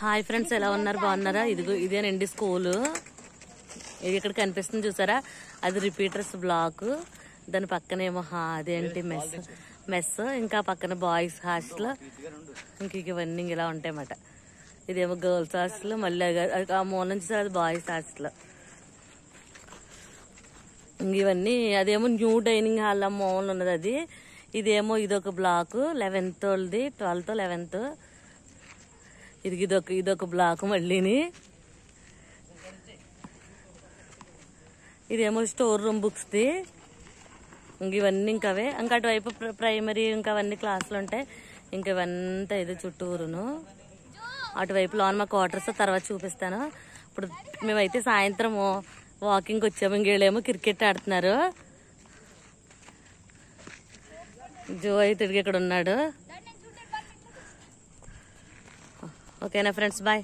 Hi friends, ఎలా ఉన్నారు? బాగున్నారా? ఇదేనండి స్కూలు. ఇది ఇక్కడ కనిపిస్తుంది చూసారా, అది రిపీటర్స్ బ్లాక్. దాని పక్కనేమో అదేంటి మెస్, ఇంకా పక్కన బాయ్స్ హాస్టల్, ఇంక ఇవన్నీ ఇలా ఉంటాయన్నమాట. ఇదేమో గర్ల్స్ హాస్టల్, మళ్ళీ ఆ మూల నుంచి సార్ అది బాయ్స్ హాస్టల్. ఇవన్నీ అదేమో న్యూ డైనింగ్ హాల్ మూల ఉన్నది అది. ఇదేమో ఇదొక బ్లాక్ 11th వాళ్ళది, 12th 11th. ఇదొక బ్లాక్ మళ్ళీని. ఇదేమో స్టోర్ రూమ్ బుక్స్ది. ఇవన్నీ ఇంకవే. ఇంకా అటువైపు ప్రైమరీ ఇంకా అవన్నీ క్లాసులు ఉంటాయి. ఇంక ఇవంతా ఇది చుట్టూరును. అటువైపు లోన్ మా క్వార్టర్స్ తర్వాత చూపిస్తాను. ఇప్పుడు మేమైతే సాయంత్రం వాకింగ్కి వచ్చాము. ఇంకేళ్ళేమో క్రికెట్ ఆడుతున్నారు. జో అయితే ఇక్కడ ఉన్నాడు. ఓకేనా ఫ్రెండ్స్, బాయ్.